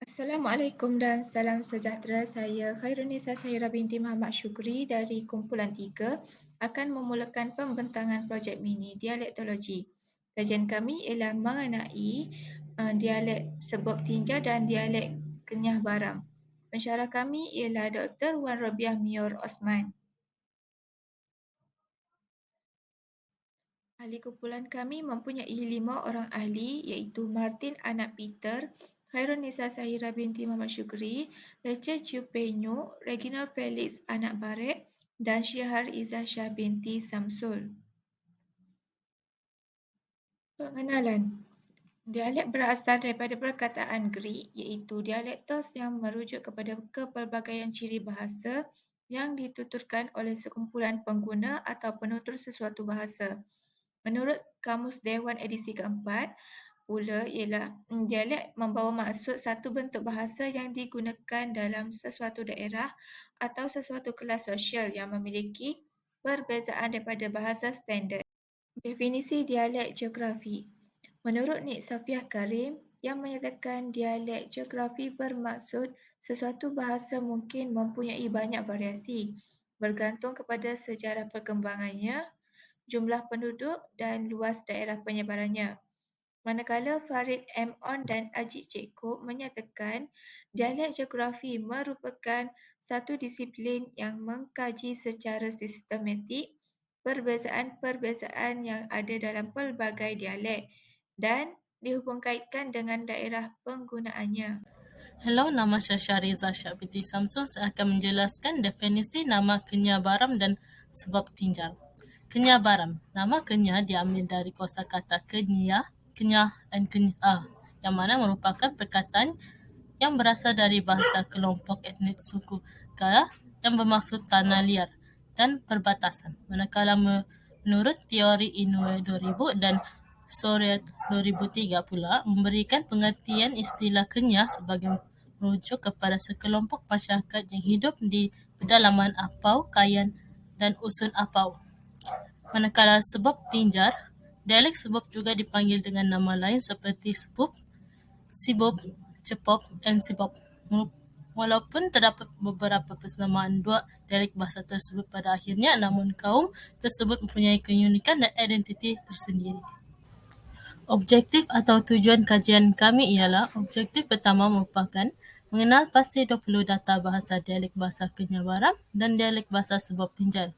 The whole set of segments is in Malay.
Assalamualaikum dan salam sejahtera. Saya Khairunisa Sahira binti Muhammad Syukri dari Kumpulan 3 akan memulakan pembentangan projek mini dialektologi. Kajian kami ialah mengenai dialek Sebop Tinja dan dialek Kenyah Baram. Pensyarah kami ialah Dr. Wan Robiah Mior Osman. Ahli kumpulan kami mempunyai 5 orang ahli iaitu Martin anak Peter, Khairunisa Sahira binti Muhammad Syukri, Rachel Chiu Penyu, Reginald Felix anak Barek dan Syihar Izzah Shah binti Samsul. Pengenalan. Dialek berasal daripada perkataan Greek iaitu dialektos yang merujuk kepada kepelbagaian ciri bahasa yang dituturkan oleh sekumpulan pengguna atau penutur sesuatu bahasa. Menurut Kamus Dewan edisi keempat, pula ialah dialek membawa maksud satu bentuk bahasa yang digunakan dalam sesuatu daerah atau sesuatu kelas sosial yang memiliki perbezaan daripada bahasa standard. Definisi dialek geografi. Menurut Nik Safiah Karim, yang menyatakan dialek geografi bermaksud sesuatu bahasa mungkin mempunyai banyak variasi bergantung kepada sejarah perkembangannya, jumlah penduduk dan luas daerah penyebarannya. Manakala Farid M. On dan Ajit Jacob menyatakan dialek geografi merupakan satu disiplin yang mengkaji secara sistematik perbezaan-perbezaan yang ada dalam pelbagai dialek dan dihubungkaitkan dengan daerah penggunaannya. Hello, nama saya Syahriza Shah binti Samsul. Saya akan menjelaskan definisi nama Kenyah Baram dan sebab tinjau. Kenyah Baram. Nama Kenyah diambil dari kosakata Kenyah dan Kenyah, yang mana merupakan perkataan yang berasal dari bahasa kelompok etnik suku Kaya yang bermaksud tanah liar dan perbatasan. Manakala menurut teori Inoue 2000 dan Soret 2003 pula memberikan pengertian istilah Kenyah sebagai merujuk kepada sekelompok masyarakat yang hidup di pedalaman Apau, Kayan dan Usun Apau. Manakala sebab tinjar, dialek sebab juga dipanggil dengan nama lain seperti sebub, sibop, cepop dan sibop. Walaupun terdapat beberapa persamaan dua dialek bahasa tersebut pada akhirnya, namun kaum tersebut mempunyai keunikan dan identiti tersendiri. Objektif atau tujuan kajian kami ialah objektif pertama merupakan mengenal pasti 20 data bahasa dialek bahasa Kenyah Baram dan dialek bahasa Sebop Tinjal.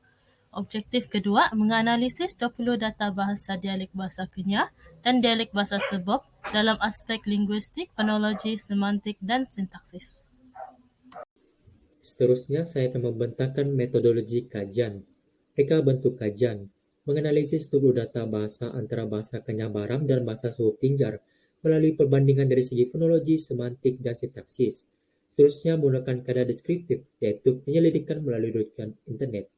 Objektif kedua menganalisis 20 data bahasa dialek bahasa Kenyah dan dialek bahasa Sebop dalam aspek linguistik, fonologi, semantik dan sintaksis. Seterusnya, saya akan membentangkan metodologi kajian. Reka bentuk kajian, menganalisis 20 data bahasa antara bahasa Kenyah Baram dan bahasa Sebop Tinjar melalui perbandingan dari segi fonologi, semantik, dan sintaksis. Seterusnya, menggunakan kata deskriptif, yaitu penyelidikan melalui rujukan internet.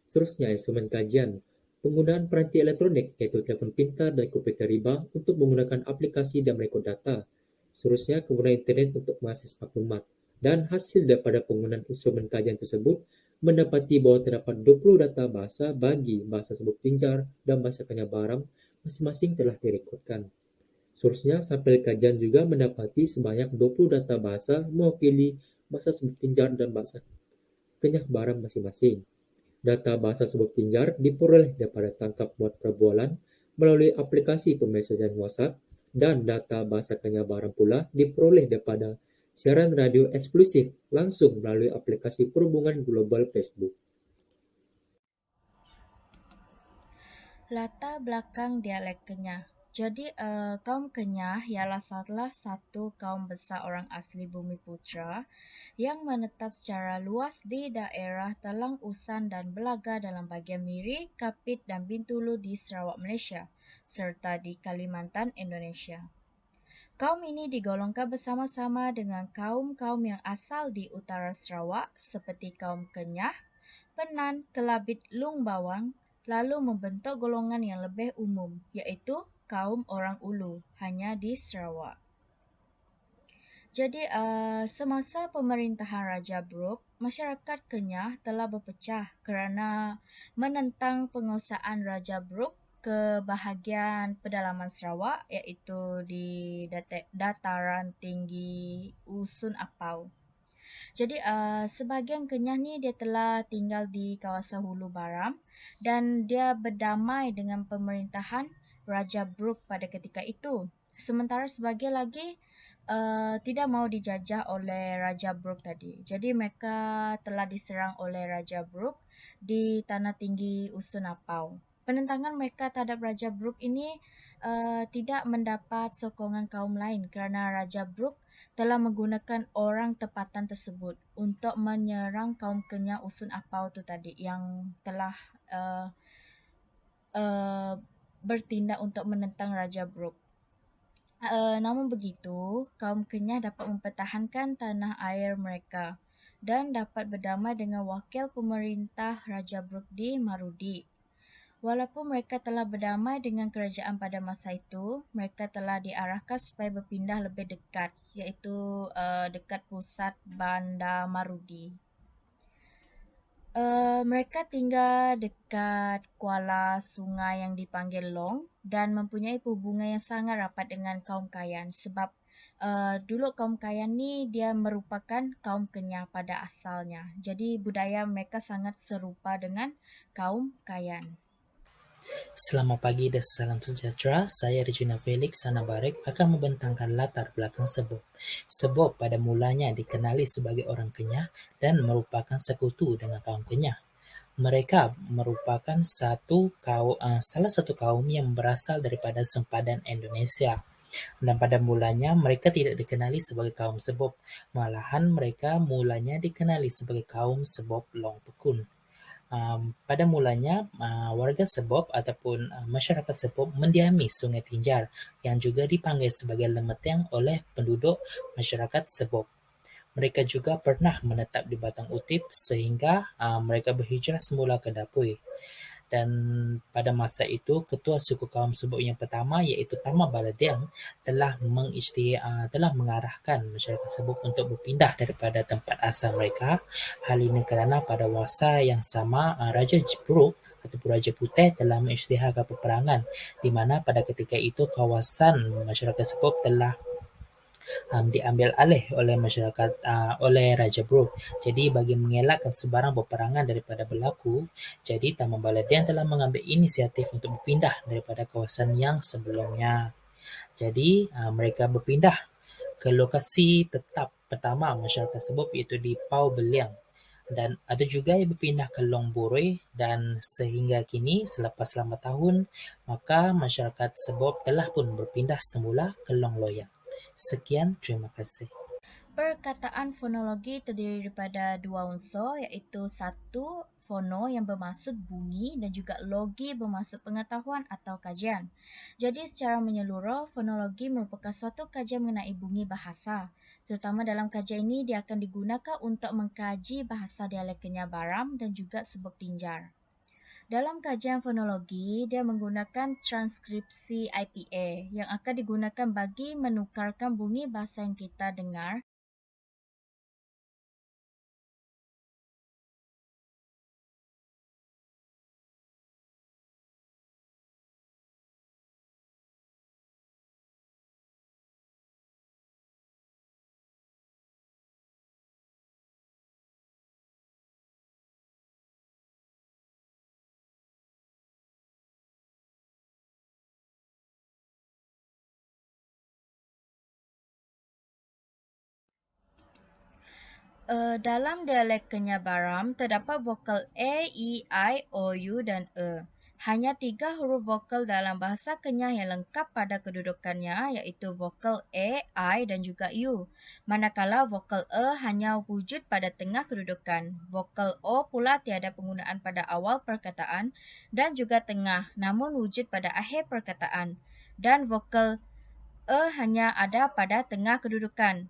Seterusnya, instrumen kajian, penggunaan peranti elektronik, yaitu telefon pintar dan komputer riba untuk menggunakan aplikasi dan merekod data. Seterusnya, penggunaan internet untuk mengakses maklumat. Dan hasil daripada penggunaan instrumen kajian tersebut mendapati bahawa terdapat 20 data bahasa bagi bahasa Sebop Tinjar dan bahasa Kenyah Baram masing-masing telah direkodkan. Seterusnya, sampel kajian juga mendapati sebanyak 20 data bahasa mewakili bahasa Sebop Tinjar dan bahasa Kenyah Baram masing-masing. Data bahasa Sebop Tinjar diperoleh daripada tangkap muat perbualan melalui aplikasi pemesejan WhatsApp dan data bahasa Kenyah Baram pula diperoleh daripada siaran radio eksklusif langsung melalui aplikasi perhubungan global Facebook. Latar belakang dialek Kenyah. Jadi, kaum Kenyah ialah salah satu kaum besar orang asli Bumi Putra yang menetap secara luas di daerah Telang Usan dan Belaga dalam bahagian Miri, Kapit dan Bintulu di Sarawak, Malaysia, serta di Kalimantan, Indonesia. Kaum ini digolongkan bersama-sama dengan kaum-kaum yang asal di utara Sarawak seperti kaum Kenyah, Penan, Kelabit, Lung Bawang, lalu membentuk golongan yang lebih umum, iaitu kaum orang Ulu, hanya di Sarawak. Jadi, semasa pemerintahan Raja Brooke, masyarakat Kenyah telah berpecah kerana menentang penguasaan Raja Brooke ke bahagian pedalaman Sarawak, iaitu di dataran tinggi Usun Apau. Jadi sebahagian Kenyah ni dia telah tinggal di kawasan Hulu Baram dan dia berdamai dengan pemerintahan Raja Brooke pada ketika itu. Sementara sebahagian lagi tidak mahu dijajah oleh Raja Brooke tadi. Jadi mereka telah diserang oleh Raja Brooke di tanah tinggi Usun Apau. Penentangan mereka terhadap Raja Brooke ini tidak mendapat sokongan kaum lain kerana Raja Brooke telah menggunakan orang tempatan tersebut untuk menyerang kaum Kenyah Usun Apau tu tadi yang telah uh, bertindak untuk menentang Raja Brooke. Namun begitu, kaum Kenyah dapat mempertahankan tanah air mereka dan dapat berdamai dengan wakil pemerintah Raja Brooke di Marudi. Walaupun mereka telah berdamai dengan kerajaan pada masa itu, mereka telah diarahkan supaya berpindah lebih dekat, iaitu dekat pusat Bandar Marudi. Mereka tinggal dekat kuala sungai yang dipanggil Long dan mempunyai hubungan yang sangat rapat dengan kaum Kayan sebab dulu kaum Kayan ni dia merupakan kaum Kenyah pada asalnya. Jadi budaya mereka sangat serupa dengan kaum Kayan. Selamat pagi dan salam sejahtera. Saya Regina Felix Sanabarek akan membentangkan latar belakang Sebob. Sebob pada mulanya dikenali sebagai orang Kenyah dan merupakan sekutu dengan kaum Kenyah. Mereka merupakan salah satu kaum yang berasal daripada sempadan Indonesia. Dan pada mulanya mereka tidak dikenali sebagai kaum Sebob, malahan mereka mulanya dikenali sebagai kaum Sebob Long Pekun. Pada mulanya warga Sebob ataupun masyarakat Sebob mendiami Sungai Tinjar yang juga dipanggil sebagai Lemeteng oleh penduduk masyarakat Sebob. Mereka juga pernah menetap di Batang Utip sehingga mereka berhijrah semula ke Dapui. Dan pada masa itu, ketua suku kaum Sebob yang pertama iaitu Tama Baladiang telah mengarahkan masyarakat Sebob untuk berpindah daripada tempat asal mereka. Hal ini kerana pada masa yang sama Raja Brooke ataupun Raja Putih telah mengisytiharkan peperangan di mana pada ketika itu kawasan masyarakat Sebob telah diambil alih oleh oleh Raja Brooke. Jadi bagi mengelakkan sebarang peperangan daripada berlaku, jadi Taman Baladian telah mengambil inisiatif untuk berpindah daripada kawasan yang sebelumnya. Jadi mereka berpindah ke lokasi tetap pertama masyarakat Sebob iaitu di Pau Beliang. Dan ada juga yang berpindah ke Long Boroi dan sehingga kini selepas selama tahun, maka masyarakat Sebob telah pun berpindah semula ke Long Loyang. Sekian, terima kasih. Perkataan fonologi terdiri daripada dua unsur iaitu satu, fono yang bermaksud bunyi dan juga logi bermaksud pengetahuan atau kajian. Jadi secara menyeluruh, fonologi merupakan suatu kajian mengenai bunyi bahasa. Terutama dalam kajian ini dia akan digunakan untuk mengkaji bahasa dialek Kenyah Baram dan juga Sebob Tinjar. Dalam kajian fonologi, dia menggunakan transkripsi IPA yang akan digunakan bagi menukarkan bunyi bahasa yang kita dengar dalam dialek Kenyah Baram, terdapat vokal A, E, I, O, U dan E. Hanya 3 huruf vokal dalam bahasa Kenyah yang lengkap pada kedudukannya iaitu vokal A, I dan juga U. Manakala vokal E hanya wujud pada tengah kedudukan. Vokal O pula tiada penggunaan pada awal perkataan dan juga tengah namun wujud pada akhir perkataan. Dan vokal E hanya ada pada tengah kedudukan.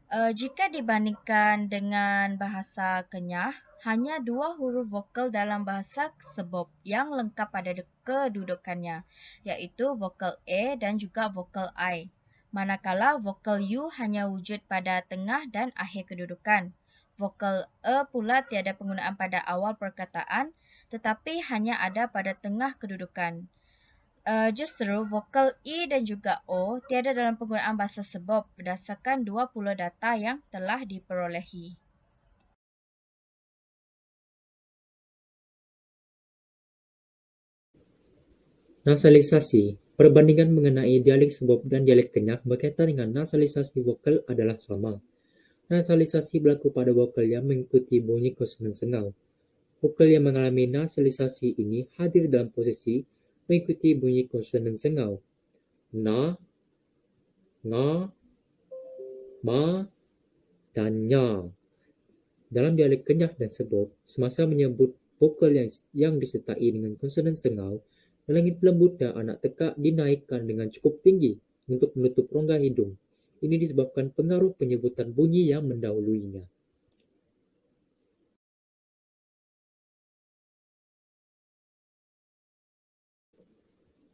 Jika dibandingkan dengan bahasa Kenyah, hanya 2 huruf vokal dalam bahasa Sebob yang lengkap pada kedudukannya, iaitu vokal A dan juga vokal I. Manakala vokal U hanya wujud pada tengah dan akhir kedudukan. Vokal E pula tiada penggunaan pada awal perkataan, tetapi hanya ada pada tengah kedudukan. Justru vokal I dan juga O tiada dalam penggunaan bahasa Sebop berdasarkan 20 data yang telah diperolehi. Nasalisasi. Perbandingan mengenai dialek Sebop dan dialek Kenyah berkaitan dengan nasalisasi vokal adalah sama. Nasalisasi berlaku pada vokal yang mengikuti bunyi konsonan sengau. Vokal yang mengalami nasalisasi ini hadir dalam posisi mengikuti bunyi konsonan sengau. Na, nga, ma, dan nya. Dalam dialek Kenyah dan Sebop, semasa menyebut vokal yang disertai dengan konsonan sengau, langit lembut dan anak tekak dinaikkan dengan cukup tinggi untuk menutup rongga hidung. Ini disebabkan pengaruh penyebutan bunyi yang mendahuluinya.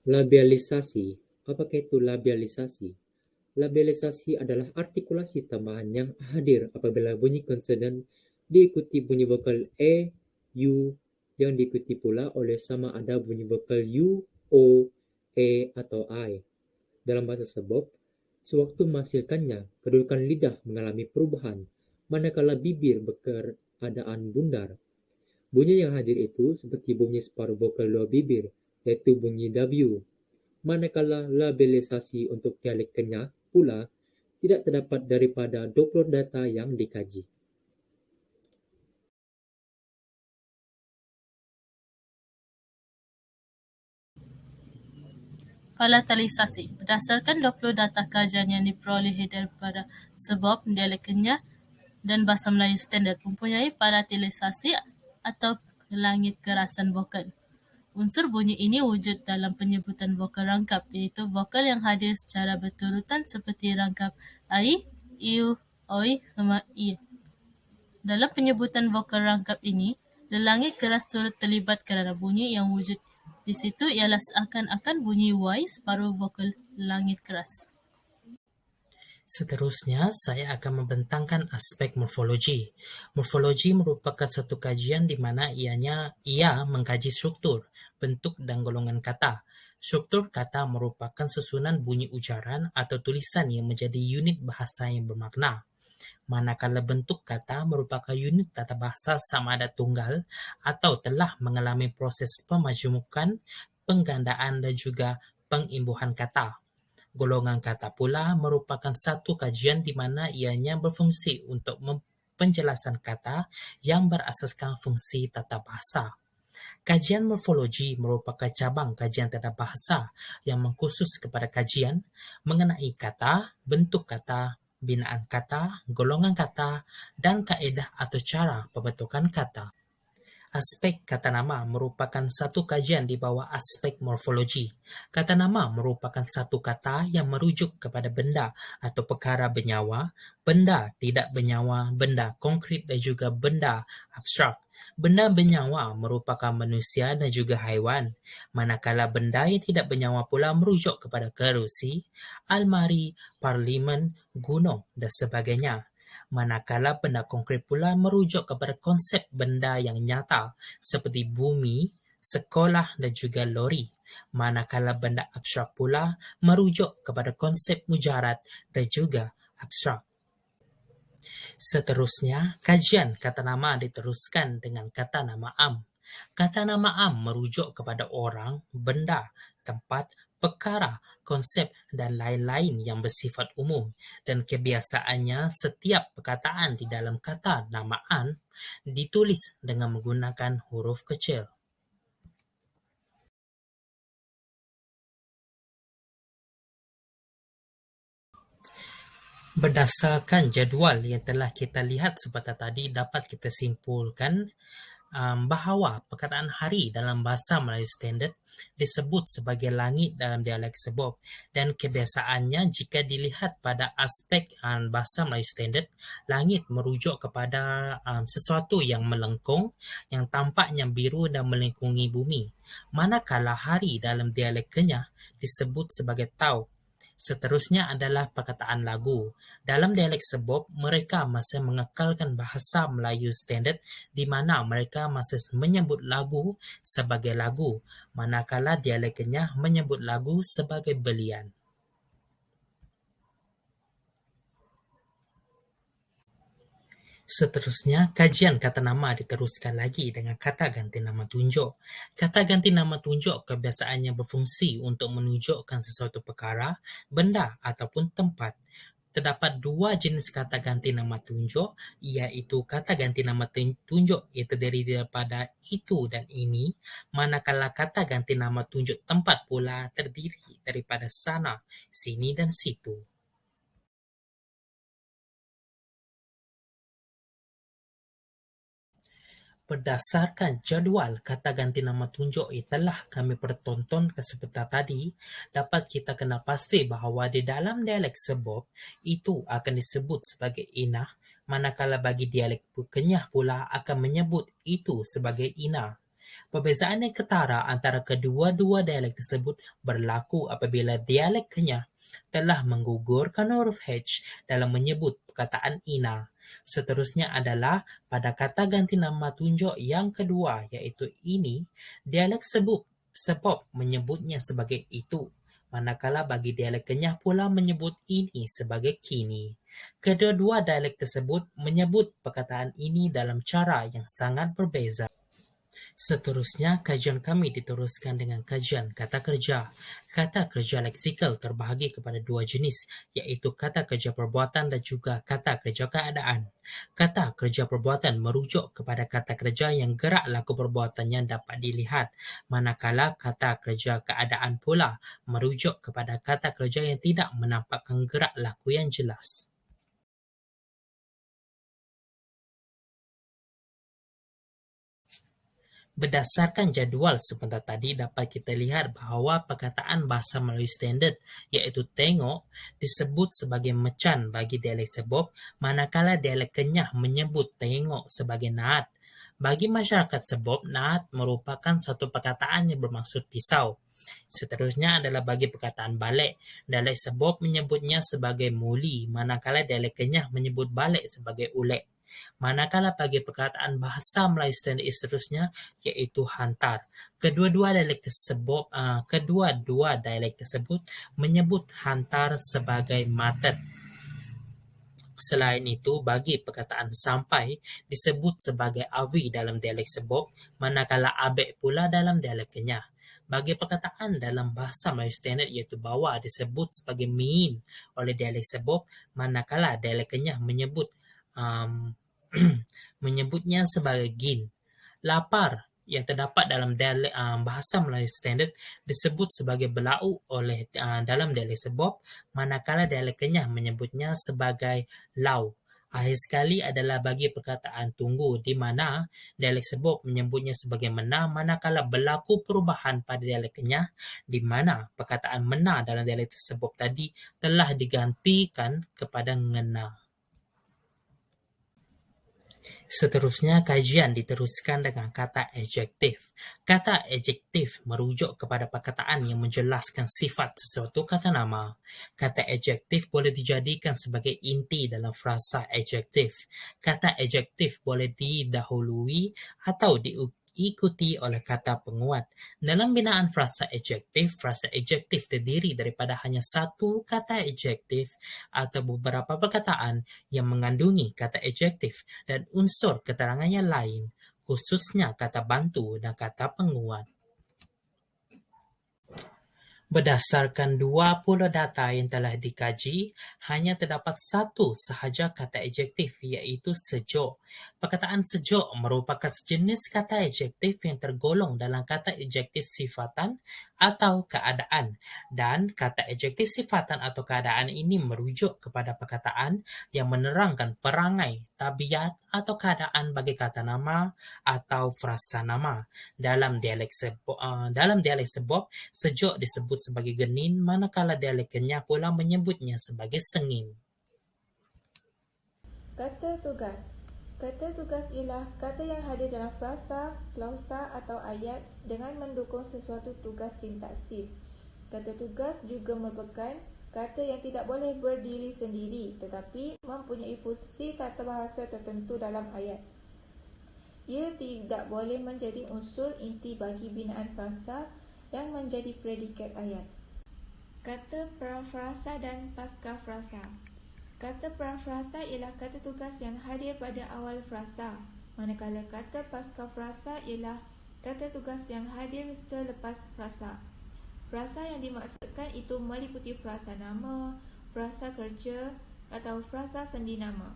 Labialisasi. Apakah itu labialisasi? Labialisasi adalah artikulasi tambahan yang hadir apabila bunyi konsonan diikuti bunyi vokal e, u, yang diikuti pula oleh sama ada bunyi vokal u, o, e, atau i. Dalam bahasa Sebop, sewaktu menghasilkannya, kedudukan lidah mengalami perubahan, manakala bibir berkeadaan bundar. Bunyi yang hadir itu seperti bunyi separuh vokal luar bibir, yaitu bunyi W. Manakala labialisasi untuk dialek Kenyah pula tidak terdapat daripada 20 data yang dikaji. Palatalisasi. Berdasarkan 20 data kajian yang diperolehi daripada Sebop, dialek Kenyah dan bahasa Melayu standard mempunyai palatalisasi atau langit kerasan vokal. Unsur bunyi ini wujud dalam penyebutan vokal rangkap, iaitu vokal yang hadir secara berturutan seperti rangkap ai, iu, oi sama i. Dalam penyebutan vokal rangkap ini, lelangit keras turut terlibat kerana bunyi yang wujud di situ ialah seakan-akan bunyi Y separuh vokal lelangit keras. Seterusnya, saya akan membentangkan aspek morfologi. Morfologi merupakan satu kajian di mana ia mengkaji struktur, bentuk dan golongan kata. Struktur kata merupakan susunan bunyi ujaran atau tulisan yang menjadi unit bahasa yang bermakna. Manakala bentuk kata merupakan unit tata bahasa sama ada tunggal atau telah mengalami proses pemajemukan, penggandaan dan juga pengimbuhan kata. Golongan kata pula merupakan satu kajian di mana ianya berfungsi untuk penjelasan kata yang berasaskan fungsi tata bahasa. Kajian morfologi merupakan cabang kajian tata bahasa yang mengkhusus kepada kajian mengenai kata, bentuk kata, binaan kata, golongan kata, dan kaedah atau cara pembentukan kata. Aspek kata nama merupakan satu kajian di bawah aspek morfologi. Kata nama merupakan satu kata yang merujuk kepada benda atau perkara bernyawa, benda tidak bernyawa, benda konkret dan juga benda abstrak. Benda bernyawa merupakan manusia dan juga haiwan, manakala benda yang tidak bernyawa pula merujuk kepada kerusi, almari, parlimen, gunung dan sebagainya. Manakala benda konkret pula merujuk kepada konsep benda yang nyata seperti bumi, sekolah dan juga lori. Manakala benda abstrak pula merujuk kepada konsep mujarad dan juga abstrak. Seterusnya, kajian kata nama diteruskan dengan kata nama am. Kata nama am merujuk kepada orang, benda, tempat, perkara, konsep dan lain-lain yang bersifat umum, dan kebiasaannya setiap perkataan di dalam kata namaan ditulis dengan menggunakan huruf kecil. Berdasarkan jadual yang telah kita lihat sebentar tadi, dapat kita simpulkan bahawa perkataan hari dalam bahasa Melayu standard disebut sebagai langit dalam dialek Sebop, dan kebiasaannya jika dilihat pada aspek bahasa Melayu standard, langit merujuk kepada sesuatu yang melengkung, yang tampaknya biru dan melingkungi bumi, manakala hari dalam dialek Kenyah disebut sebagai tau. Seterusnya adalah perkataan lagu. Dalam dialek Sebop, mereka masih mengekalkan bahasa Melayu standard di mana mereka masih menyebut lagu sebagai lagu, manakala dialek Kenyah menyebut lagu sebagai belian. Seterusnya, kajian kata nama diteruskan lagi dengan kata ganti nama tunjuk. Kata ganti nama tunjuk kebiasaannya berfungsi untuk menunjukkan sesuatu perkara, benda ataupun tempat. Terdapat dua jenis kata ganti nama tunjuk, iaitu kata ganti nama tunjuk yang terdiri daripada itu dan ini, manakala kata ganti nama tunjuk tempat pula terdiri daripada sana, sini dan situ. Berdasarkan jadual kata ganti nama tunjuk yang telah kami pertontonkan sebentar tadi, dapat kita kenal pasti bahawa di dalam dialek Sebop, itu akan disebut sebagai inah, manakala bagi dialek Kenyah pula akan menyebut itu sebagai ina. Perbezaan yang ketara antara kedua-dua dialek tersebut berlaku apabila dialek Kenyah telah menggugurkan huruf H dalam menyebut perkataan ina. Seterusnya adalah pada kata ganti nama tunjuk yang kedua, iaitu ini, dialek Sebop menyebutnya sebagai itu, manakala bagi dialek Kenyah pula menyebut ini sebagai kini. Kedua-dua dialek tersebut menyebut perkataan ini dalam cara yang sangat berbeza. Seterusnya, kajian kami diteruskan dengan kajian kata kerja. Kata kerja leksikal terbahagi kepada dua jenis, iaitu kata kerja perbuatan dan juga kata kerja keadaan. Kata kerja perbuatan merujuk kepada kata kerja yang gerak laku perbuatannya dapat dilihat, manakala kata kerja keadaan pula merujuk kepada kata kerja yang tidak menampakkan gerak laku yang jelas. Berdasarkan jadual sebentar tadi, dapat kita lihat bahawa perkataan bahasa Melayu standard, iaitu tengok, disebut sebagai mecan bagi dialek Sebop, manakala dialek Kenyah menyebut tengok sebagai naat. Bagi masyarakat Sebop, naat merupakan satu perkataan yang bermaksud pisau. Seterusnya adalah bagi perkataan balik. Dialek Sebop menyebutnya sebagai muli, manakala dialek Kenyah menyebut balik sebagai ulek. Manakala bagi perkataan bahasa Melayu standard seterusnya, iaitu hantar. Kedua-dua dialek tersebut menyebut hantar sebagai matet. Selain itu, bagi perkataan sampai disebut sebagai awi dalam dialek Sebop, manakala abek pula dalam dialek Kenyah. Bagi perkataan dalam bahasa Melayu standard iaitu bawa disebut sebagai min oleh dialek Sebop, manakala dialek Kenyah menyebutnya sebagai gin. Lapar yang terdapat dalam dialek bahasa Melayu standard disebut sebagai belau oleh dalam dialek Sebop, manakala dialek Kenyah menyebutnya sebagai lau. Akhir sekali adalah bagi perkataan tunggu, di mana dialek Sebop menyebutnya sebagai mena, manakala berlaku perubahan pada dialek Kenyah, di mana perkataan mena dalam dialek Sebop tadi telah digantikan kepada ngena. Seterusnya, kajian diteruskan dengan kata adjektif. Kata adjektif merujuk kepada perkataan yang menjelaskan sifat sesuatu kata nama. Kata adjektif boleh dijadikan sebagai inti dalam frasa adjektif. Kata adjektif boleh didahului atau diikuti oleh kata penguat. Dalam binaan frasa adjektif terdiri daripada hanya satu kata adjektif atau beberapa perkataan yang mengandungi kata adjektif dan unsur keterangan yang lain, khususnya kata bantu dan kata penguat. Berdasarkan 20 data yang telah dikaji, hanya terdapat satu sahaja kata adjektif, iaitu sejuk. Perkataan sejuk merupakan sejenis kata adjektif yang tergolong dalam kata adjektif sifatan atau keadaan, dan kata adjektif sifatan atau keadaan ini merujuk kepada perkataan yang menerangkan perangai, tabiat atau keadaan bagi kata nama atau frasa nama. Dalam dialek Sebop, sejuk disebut sebagai genin, manakala dialek Kenyah pula menyebutnya sebagai sengim. Kata tugas. Kata tugas ialah kata yang hadir dalam frasa, klausa atau ayat dengan mendukung sesuatu tugas sintaksis. Kata tugas juga merupakan kata yang tidak boleh berdiri sendiri tetapi mempunyai fungsi tata bahasa tertentu dalam ayat. Ia tidak boleh menjadi unsur inti bagi binaan frasa yang menjadi predikat ayat. Kata prafrasa dan pascafrasa. Kata prafrasa ialah kata tugas yang hadir pada awal frasa, manakala kata pascafrasa ialah kata tugas yang hadir selepas frasa. Frasa yang dimaksudkan itu meliputi frasa nama, frasa kerja atau frasa sendi nama.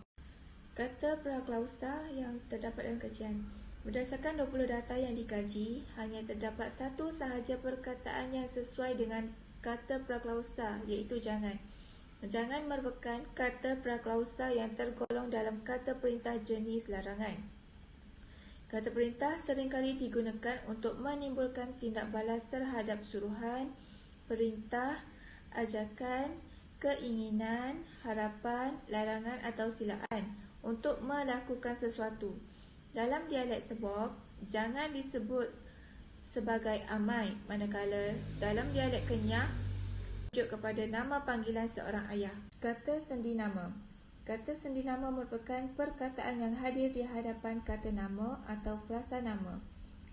Kata praklausa yang terdapat dalam kajian. Berdasarkan 20 data yang dikaji, hanya terdapat satu sahaja perkataan yang sesuai dengan kata praklausa, iaitu jangan. Jangan merupakan kata praklausa yang tergolong dalam kata perintah jenis larangan. Kata perintah seringkali digunakan untuk menimbulkan tindak balas terhadap suruhan, perintah, ajakan, keinginan, harapan, larangan atau silaan untuk melakukan sesuatu. Dalam dialek Sebop, jangan disebut sebagai amai, manakala dalam dialek Kenyah merujuk kepada nama panggilan seorang ayah. Kata sendi nama. Kata sendi nama merupakan perkataan yang hadir di hadapan kata nama atau frasa nama.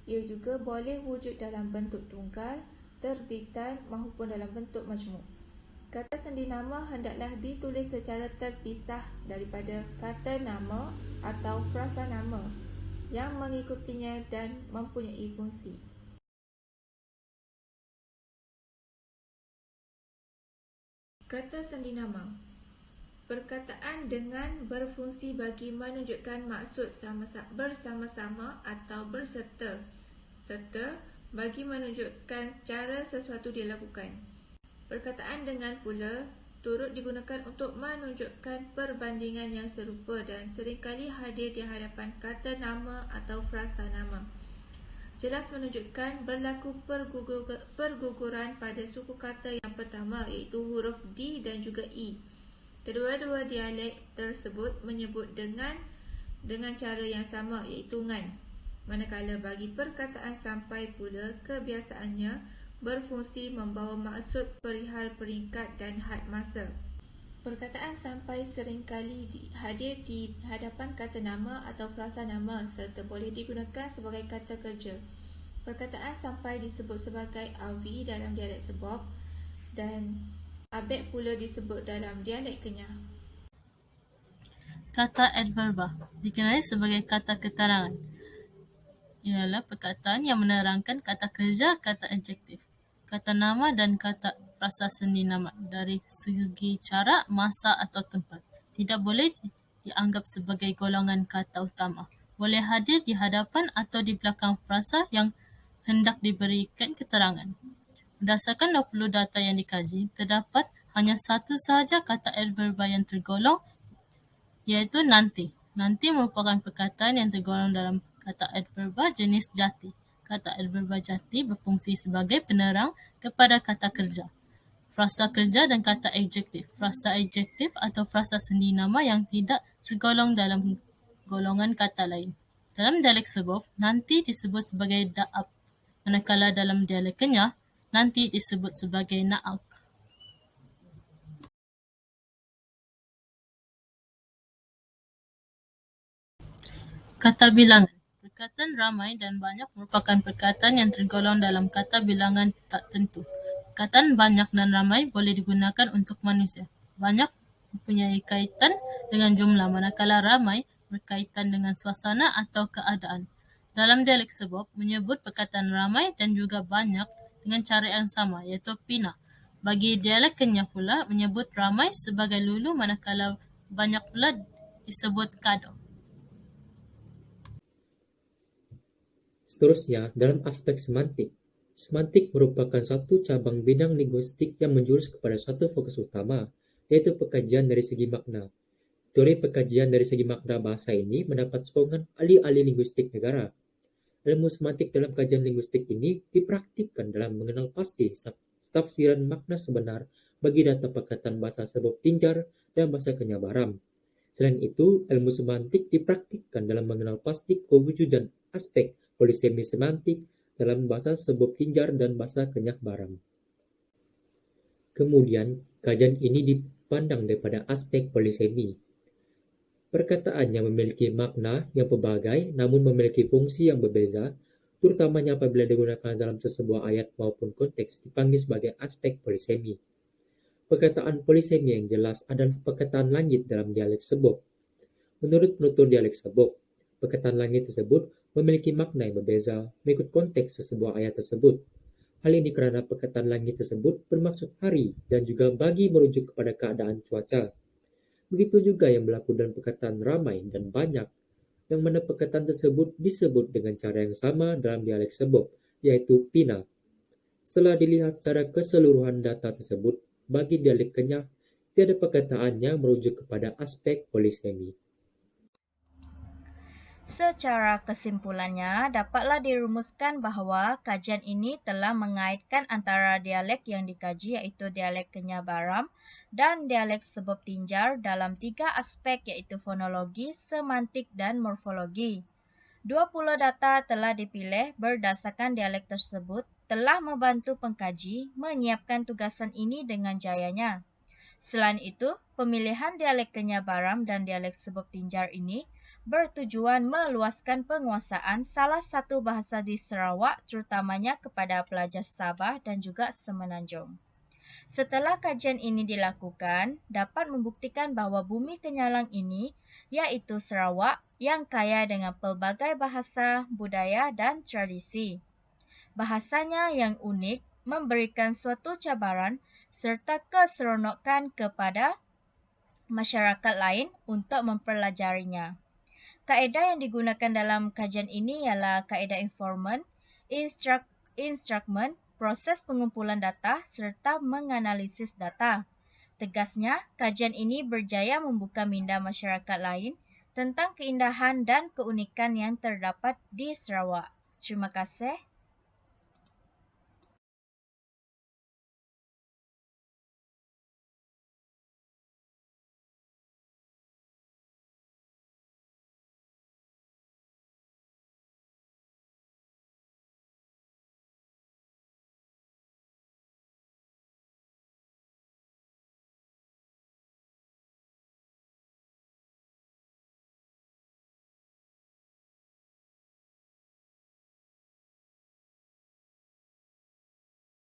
Ia juga boleh wujud dalam bentuk tunggal, terbitan maupun dalam bentuk majmuk. Kata sendi nama hendaklah ditulis secara terpisah daripada kata nama atau frasa nama yang mengikutinya dan mempunyai fungsi. Kata sendi nama. Perkataan dengan berfungsi bagi menunjukkan maksud bersama-sama atau berserta, serta bagi menunjukkan cara sesuatu dilakukan. Perkataan dengan pula turut digunakan untuk menunjukkan perbandingan yang serupa dan seringkali hadir di hadapan kata nama atau frasa nama. Jelas menunjukkan berlaku perguguran pada suku kata yang pertama, iaitu huruf D dan juga E. Kedua-dua dialek tersebut menyebut dengan cara yang sama, iaitu ngan. Manakala bagi perkataan sampai pula kebiasaannya berfungsi membawa maksud perihal peringkat dan had masa. Perkataan sampai seringkali hadir di hadapan kata nama atau frasa nama serta boleh digunakan sebagai kata kerja. Perkataan sampai disebut sebagai awi dalam dialek Sebop dan abek pula disebut dalam dialek Kenyah. Kata adverba dikenali sebagai kata keterangan. Ialah perkataan yang menerangkan kata kerja, kata adjektif, kata nama dan kata frasa sendi nama dari segi cara, masa atau tempat. Tidak boleh dianggap sebagai golongan kata utama. Boleh hadir di hadapan atau di belakang frasa yang hendak diberikan keterangan. Berdasarkan 20 data yang dikaji, terdapat hanya satu sahaja kata adverba yang tergolong, iaitu nanti. Nanti merupakan perkataan yang tergolong dalam kata adverba jenis jati. Kata adverba jati berfungsi sebagai penerang kepada kata kerja, frasa kerja dan kata adjektif. Frasa adjektif atau frasa sendi nama yang tidak tergolong dalam golongan kata lain. Dalam dialek Sebop, nanti disebut sebagai da'ab, manakala dalam dialek Kenyah, nanti disebut sebagai na'ak. Kata bilangan. Perkataan ramai dan banyak merupakan perkataan yang tergolong dalam kata bilangan tak tentu. Perkataan banyak dan ramai boleh digunakan untuk manusia. Banyak mempunyai kaitan dengan jumlah, manakala ramai berkaitan dengan suasana atau keadaan. Dalam dialek Sebop, menyebut perkataan ramai dan juga banyak dengan cara yang sama, iaitu pina. Bagi dialek Kenyah pula, menyebut ramai sebagai lulu, manakala banyak pula disebut kado. Seterusnya, dalam aspek semantik. Semantik merupakan satu cabang bidang linguistik yang menjurus kepada satu fokus utama, yaitu pekajian dari segi makna. Teori pekajian dari segi makna bahasa ini mendapat sokongan ahli-ahli linguistik negara. Ilmu semantik dalam kajian linguistik ini dipraktikkan dalam mengenal pasti tafsiran makna sebenar bagi data perkataan bahasa Sebop Tinjar dan bahasa Kenyah Baram. Selain itu, ilmu semantik dipraktikkan dalam mengenal pasti kewujudan aspek polisemi semantik dalam bahasa Sebop Tinjar dan bahasa Kenyah Baram. Kemudian, kajian ini dipandang daripada aspek polisemi. Perkataannya memiliki makna yang pelbagai namun memiliki fungsi yang berbeza, terutamanya apabila digunakan dalam sesebuah ayat maupun konteks dipanggil sebagai aspek polisemi. Perkataan polisemi yang jelas adalah perkataan langit dalam dialek Sebok. Menurut penutur dialek Sebok, perkataan langit tersebut memiliki makna yang berbeza mengikut konteks sesebuah ayat tersebut. Hal ini karena perkataan langit tersebut bermaksud hari dan juga bagi merujuk kepada keadaan cuaca. Begitu juga yang berlaku dalam perkataan ramai dan banyak, yang mana perkataan tersebut disebut dengan cara yang sama dalam dialek Sebok, yaitu pina. Setelah dilihat secara keseluruhan data tersebut, bagi dialek Kenyah, tiada perkataan yang merujuk kepada aspek polisemi. Secara kesimpulannya, dapatlah dirumuskan bahawa kajian ini telah mengaitkan antara dialek yang dikaji iaitu dialek Kenyah Baram dan dialek Sebop Tinjar dalam 3 aspek iaitu fonologi, semantik dan morfologi. 20 data telah dipilih berdasarkan dialek tersebut telah membantu pengkaji menyiapkan tugasan ini dengan jayanya. Selain itu, pemilihan dialek Kenyah Baram dan dialek Sebop Tinjar ini bertujuan meluaskan penguasaan salah satu bahasa di Sarawak terutamanya kepada pelajar Sabah dan juga Semenanjung. Setelah kajian ini dilakukan, dapat membuktikan bahawa bumi Kenyalang ini, iaitu Sarawak, yang kaya dengan pelbagai bahasa, budaya dan tradisi. Bahasanya yang unik memberikan suatu cabaran serta keseronokan kepada masyarakat lain untuk mempelajarinya. Kaedah yang digunakan dalam kajian ini ialah kaedah informant, instrument, proses pengumpulan data serta menganalisis data. Tegasnya, kajian ini berjaya membuka minda masyarakat lain tentang keindahan dan keunikan yang terdapat di Sarawak. Terima kasih.